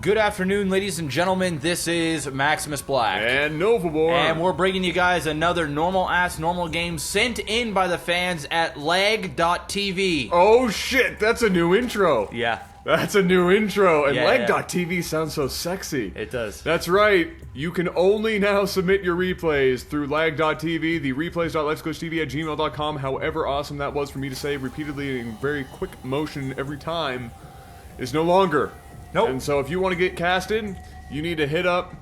Good afternoon, ladies and gentlemen. This is MaximusBlack. And Novawar. And we're bringing you guys another normal game sent in by the fans at LAGTV. Oh shit, that's a new intro. Yeah. That's a new intro. And Yeah, LAG.TV sounds so sexy. It does. That's right. You can only now submit your replays through lag.tv, the replays.lifesaglitchtv@gmail.com. However awesome that was for me to say repeatedly in very quick motion every time is no longer. Nope. And so if you want to get casted, you need to hit up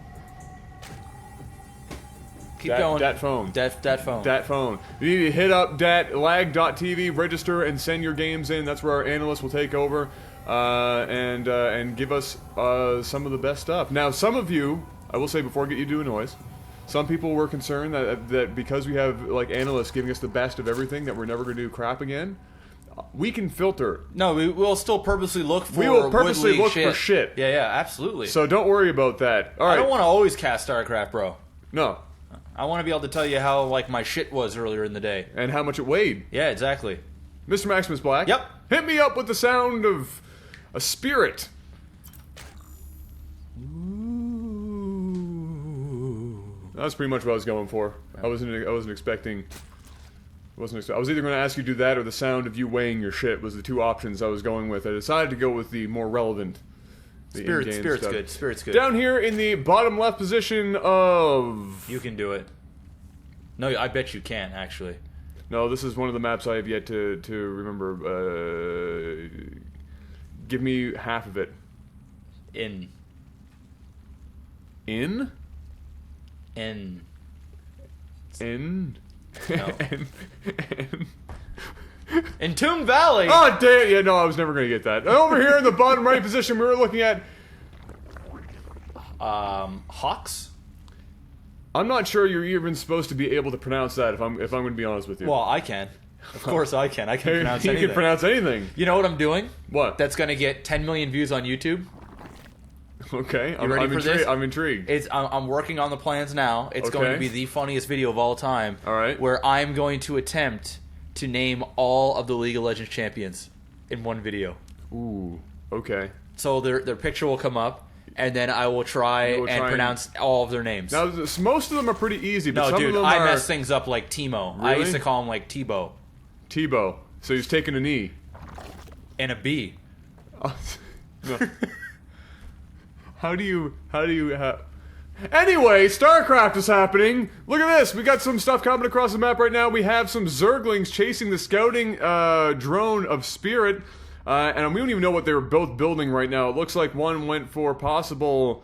Keep going. that phone. That phone. That phone. You need to hit up that lag.tv, register, and send your games in. That's where our analysts will take over and give us some of the best stuff. Now, some of you, I will say before I get you to do a noise, some people were concerned that because we have like analysts giving us the best of everything, that we're never going to do crap again. We can filter. No, we will still purposely look for We will purposely look shit. for shit. Yeah, absolutely. So don't worry about that. All right. I don't want to always cast Starcraft, bro. No. I want to be able to tell you how like my shit was earlier in the day. And how much it weighed. Yeah, exactly. Mr. MaximusBlack. Yep. Hit me up with the sound of a spirit. That's pretty much what I was going for. I wasn't expecting. I was either going to ask you to do that or the sound of you weighing your shit was the two options I was going with. I decided to go with the more relevant. Spirit's good. Spirit's good. Down here in the bottom left position of. You can do it. No, I bet you can actually. No, this is one of the maps I have yet to remember. Give me half of it. In. No. In Tomb Valley. Oh damn! Yeah, no, I was never gonna get that. Over here in the bottom right position, we were looking at. Hawks. I'm not sure you're even supposed to be able to pronounce that. If I'm going to be honest with you. Well, I can. Of course, I can. I can pronounce anything. You can pronounce anything. You know what I'm doing? What? That's gonna get 10 million views on YouTube. Okay, You ready for this? I'm intrigued. I'm working on the plans now. It's going to be the funniest video of all time. All right. Where I'm going to attempt to name all of the League of Legends champions in one video. Ooh. Okay. So their picture will come up, and then I will try and pronounce all of their names. Now, most of them are pretty easy, but no, some dude, of them I are... mess things up like Timo. Really? I used to call him like Tebow. Tebow. So he's taking a knee. And a B. No. How do you Anyway, Starcraft is happening. Look at this. We got some stuff coming across the map right now. We have some Zerglings chasing the scouting drone of Spirit. And we don't even know what they were both building right now. It looks like one went for possible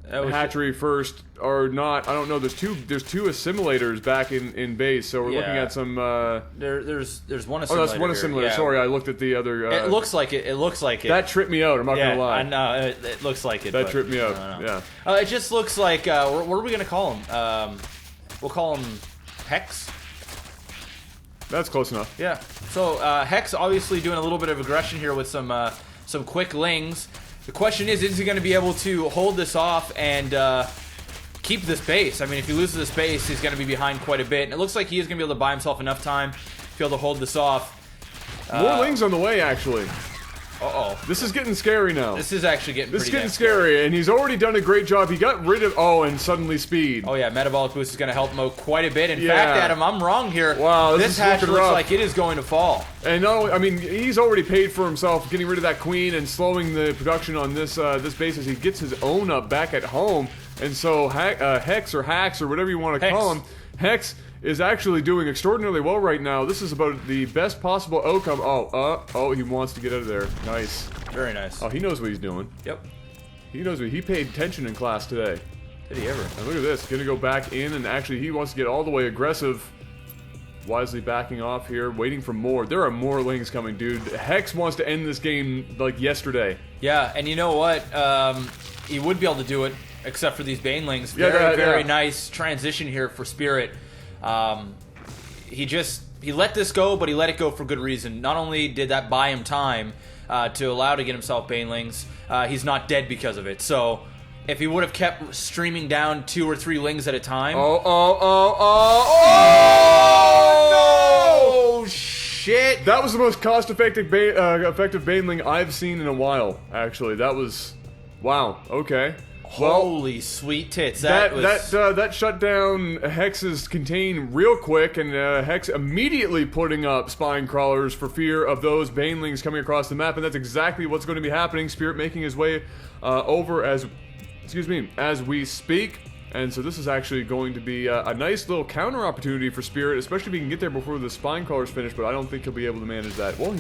hatchery first or not. I don't know. There's two assimilators back in base, so we're looking at some there's one assimilator. Oh, that's one assimilator. Yeah. Sorry, I looked at the other it looks like it. It looks like it. That tripped me out. I'm not gonna lie. I know it looks like it. That tripped me out. Yeah. It just looks like what are we gonna call him? We'll call him Hex. That's close enough. Yeah. So Hex obviously doing a little bit of aggression here with some quick lings. The question is he going to be able to hold this off and keep this base? I mean, if he loses this base, he's going to be behind quite a bit. And it looks like he is going to be able to buy himself enough time to be able to hold this off. More lings on the way, actually. Uh-oh. This is getting scary now. This is actually getting This is pretty getting scary, and he's already done a great job. He got rid of... Oh, and suddenly speed. Oh, yeah, Metabolic Boost is going to help him out quite a bit. In fact, Adam, I'm wrong here. Wow, this hatch looks like it is going to fall. And not only... I mean, he's already paid for himself getting rid of that queen and slowing the production on this this base as he gets his own up back at home. And so Hex or Hacks or whatever you want to call him, Hex is actually doing extraordinarily well right now. This is about the best possible outcome. Oh, he wants to get out of there. Nice. Very nice. Oh, he knows what he's doing. Yep. He knows what he paid attention in class today. Did he ever? And look at this. Gonna go back in, and actually he wants to get all the way aggressive. Wisely backing off here, waiting for more. There are more lings coming, dude. Hex wants to end this game like yesterday. Yeah, and you know what? He would be able to do it, except for these Banelings. Very nice transition here for Spirit. He let this go, but he let it go for good reason. Not only did that buy him time to allow to get himself Banelings, he's not dead because of it. So if he would have kept streaming down 2 or 3 lings at a time... Oh, no! Shit! That was the most cost-effective effective Baneling I've seen in a while, actually. That was Wow. Okay. Holy sweet tits! That shut down Hex's contain real quick, and Hex immediately putting up spine crawlers for fear of those banelings coming across the map, and that's exactly what's going to be happening. Spirit making his way over as we speak. And so this is actually going to be a nice little counter opportunity for Spirit, especially if he can get there before the spine crawlers finish, but I don't think he'll be able to manage that. Well,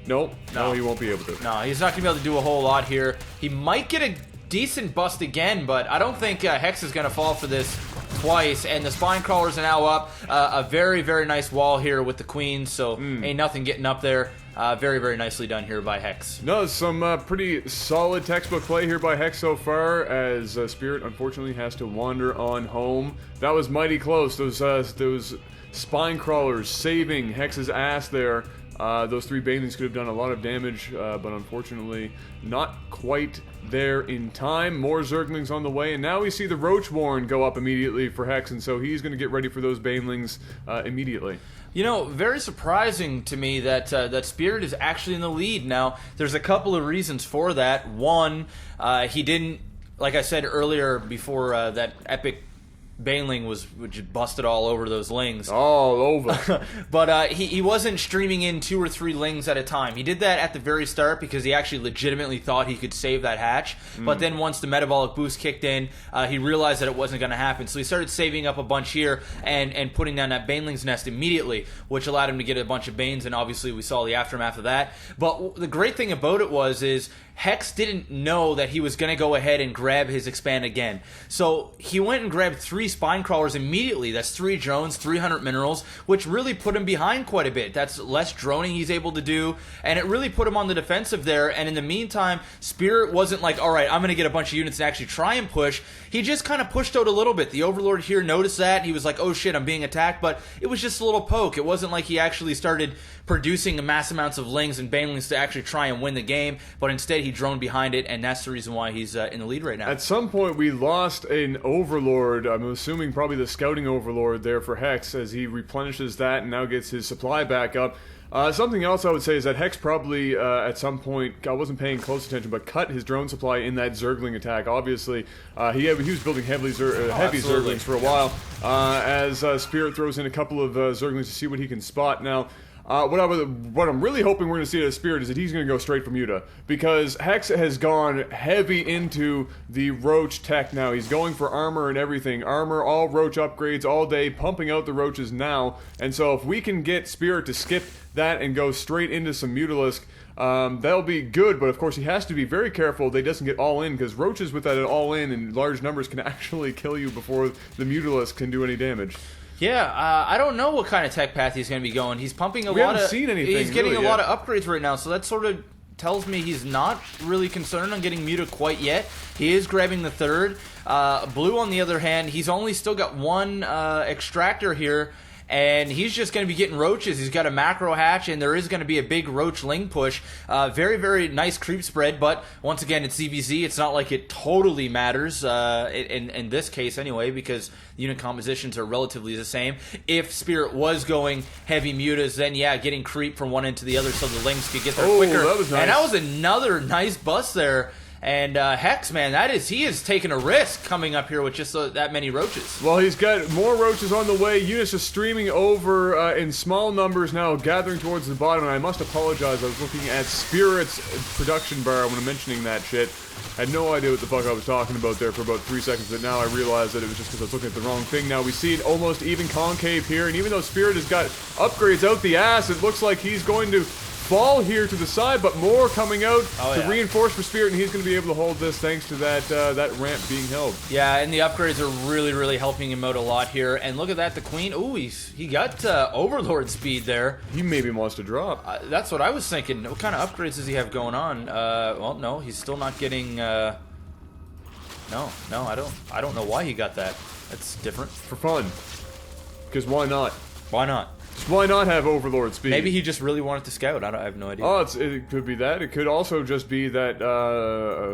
no, he won't be able to. No, he's not going to be able to do a whole lot here. He might get a decent bust again, but I don't think Hex is going to fall for this twice, and the spine crawlers are now up. A very, very nice wall here with the queen, so ain't nothing getting up there. Very, very nicely done here by Hex. No, some pretty solid textbook play here by Hex so far, as Spirit unfortunately has to wander on home. That was mighty close. Those spine crawlers saving Hex's ass there. Those 3 banelings could have done a lot of damage, but unfortunately not quite there in time. More Zerglings on the way, and now we see the Roach Warren go up immediately for Hex, and so he's going to get ready for those banelings immediately. You know, very surprising to me that that Spirit is actually in the lead. Now, there's a couple of reasons for that. One, he didn't, like I said earlier before that epic Baneling which busted all over those lings. All over. But he wasn't streaming in 2 or 3 lings at a time. He did that at the very start because he actually legitimately thought he could save that hatch. But then once the metabolic boost kicked in, he realized that it wasn't going to happen. So he started saving up a bunch here and putting down that Baneling's nest immediately, which allowed him to get a bunch of Banes, and obviously we saw the aftermath of that. But the great thing about it is Hex didn't know that he was going to go ahead and grab his expand again. So he went and grabbed 3 spine crawlers immediately. That's 3 drones, 300 minerals, which really put him behind quite a bit. That's less droning he's able to do, and it really put him on the defensive there. And in the meantime, Spirit wasn't like, all right, I'm going to get a bunch of units and actually try and push. He just kind of pushed out a little bit. The Overlord here noticed that. He was like, oh shit, I'm being attacked, but it was just a little poke. It wasn't like he actually started producing mass amounts of lings and banelings to actually try and win the game, but instead he droned behind it, and that's the reason why he's in the lead right now. At some point we lost an Overlord, I'm assuming probably the Scouting Overlord there for Hex, as he replenishes that and now gets his supply back up. Something else I would say is that Hex probably, at some point, I wasn't paying close attention, but cut his drone supply in that Zergling attack. Obviously, he was building heavy Zerglings for a while, as Spirit throws in a couple of Zerglings to see what he can spot. Now, what I'm really hoping we're going to see out of Spirit is that he's going to go straight for Muta, because Hex has gone heavy into the Roach tech now. He's going for armor and everything. Armor, all Roach upgrades all day, pumping out the Roaches now. And so if we can get Spirit to skip that and go straight into some Mutalisk, that'll be good, but of course he has to be very careful that he doesn't get all in, because Roaches with that all in large numbers can actually kill you before the Mutalisk can do any damage. Yeah, I don't know what kind of tech path he's going to be going. He's pumping a lot of... We haven't seen anything He's getting really a lot of upgrades right now, so that sort of tells me he's not really concerned on getting Muta quite yet. He is grabbing the 3rd. Blue, on the other hand, he's only still got 1 extractor here, and he's just going to be getting Roaches. He's got a macro hatch, and there is going to be a big Roach Ling push. Very, very nice creep spread, but once again, it's ZVZ. It's not like it totally matters in this case anyway, because unit compositions are relatively the same. If Spirit was going heavy Mutas, then yeah, getting creep from one end to the other so the Lings could get there quicker. That was nice. And that was another nice bust there. And Hex, man, he is taking a risk coming up here with just that many Roaches. Well, he's got more Roaches on the way. Units are streaming over in small numbers now, gathering towards the bottom. And I must apologize, I was looking at Spirit's production bar when I'm mentioning that shit. I had no idea what the fuck I was talking about there for about 3 seconds, but now I realized that it was just because I was looking at the wrong thing. Now we see an almost even concave here, and even though Spirit has got upgrades out the ass, it looks like he's going to fall here to the side, but more coming out to reinforce for Spirit, and he's going to be able to hold this thanks to that ramp being held. Yeah, and the upgrades are really, really helping him out a lot here. And look at that, the Queen. Ooh, he got Overlord speed there. He maybe wants to drop. That's what I was thinking. What kind of upgrades does he have going on? Well, no, he's still not getting. No, I don't know why he got that. That's different. For fun. Because why not? Why not? Why not have Overlord speed? Maybe he just really wanted to scout. I have no idea. Oh, it could be that. It could also just be that,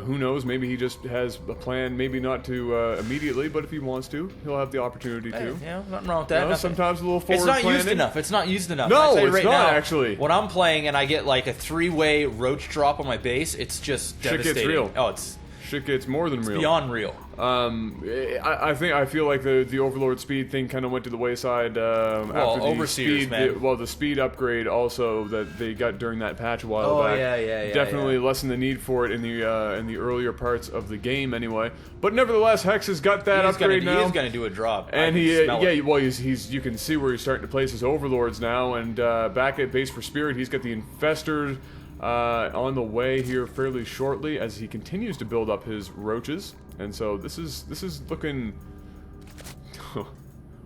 who knows, maybe he just has a plan, maybe not to immediately, but if he wants to, he'll have the opportunity to. Yeah, nothing wrong with that. You know, sometimes a little forward It's not planning. used enough. It's not used enough. No, it's right not, now, actually. When I'm playing and I get like a 3-way Roach drop on my base, it's just devastating. Shit gets real. Oh, it's shit gets more than real. Beyond real. I feel like the Overlord speed thing kind of went to the wayside after the Overseers, speed. man. The speed upgrade also that they got during that patch a while back. Definitely lessened the need for it in the earlier parts of the game anyway. But nevertheless, Hex has got that upgrade now. He's going to do a drop. And you can see where he's starting to place his Overlords now. And back at base for Spirit, he's got the Infestors on the way here fairly shortly as he continues to build up his roaches. And so this is looking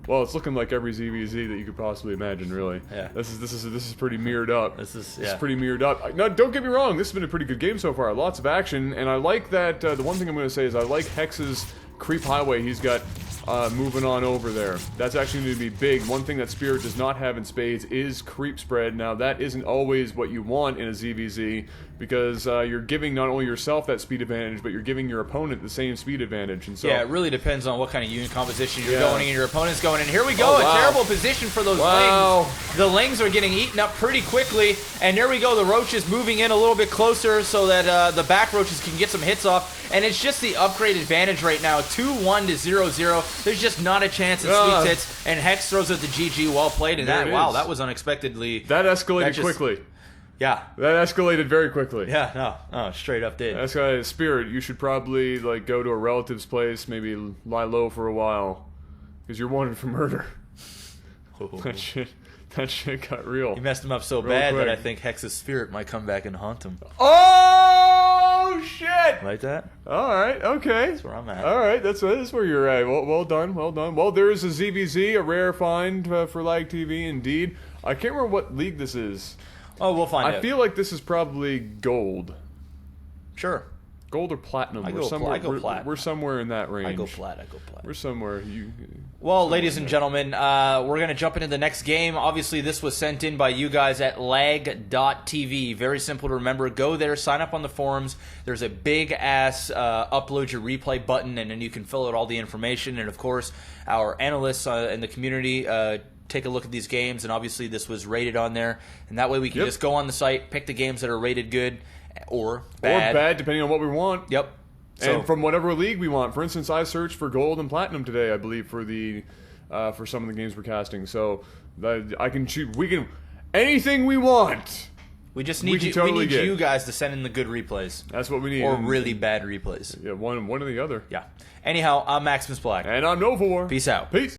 well, it's looking like every ZVZ that you could possibly imagine, really. Yeah. This is pretty mirrored up. This is pretty mirrored up. No, don't get me wrong, this has been a pretty good game so far. Lots of action, and I like that the one thing I'm going to say is I like Hex's creep highway he's got moving on over there. That's actually going to be big. One thing that Spirit does not have in spades is creep spread. Now, that isn't always what you want in a ZVZ, because you're giving not only yourself that speed advantage, but you're giving your opponent the same speed advantage. And so, yeah, it really depends on what kind of unit composition you're going and your opponent's going. And here we go, a terrible position for those lings. The lings are getting eaten up pretty quickly. And there we go, the roaches moving in a little bit closer so that the back roaches can get some hits off. And it's just the upgrade advantage right now, 2-1 to 0-0. There's just not a chance at sweet hits. And Hex throws out the GG, well played. And that was unexpectedly. That escalated quickly. Yeah. That escalated very quickly. Yeah, no, straight up did. That's why, Spirit, you should probably go to a relative's place, maybe lie low for a while, because you're wanted for murder. That shit got real. He messed him up so bad that I think Hex's spirit might come back and haunt him. Oh shit! Like that? All right, okay. That's where I'm at. All right, that's where you're at. Well done, well done. Well, there is a ZVZ, a rare find for LAGTV, indeed. I can't remember what league this is. Oh, we'll find out. I feel like this is probably gold. Sure. Gold or platinum? I go platinum. We're somewhere in that range. I go plat. We're somewhere. Well, ladies and gentlemen, we're going to jump into the next game. Obviously, this was sent in by you guys at lag.tv. Very simple to remember. Go there, sign up on the forums. There's a big-ass upload your replay button, and then you can fill out all the information. And, of course, our analysts in the community take a look at these games, and obviously this was rated on there. And that way we can just go on the site, pick the games that are rated good or bad. Or bad, depending on what we want. Yep. And from whatever league we want. For instance, I searched for gold and platinum today, I believe, for some of the games we're casting. So I can choose. We can anything we want. We just need you guys to send in the good replays. That's what we need. Or really bad replays. Yeah, one or the other. Yeah. Anyhow, I'm MaximusBlack. And I'm Novawar. Peace out. Peace.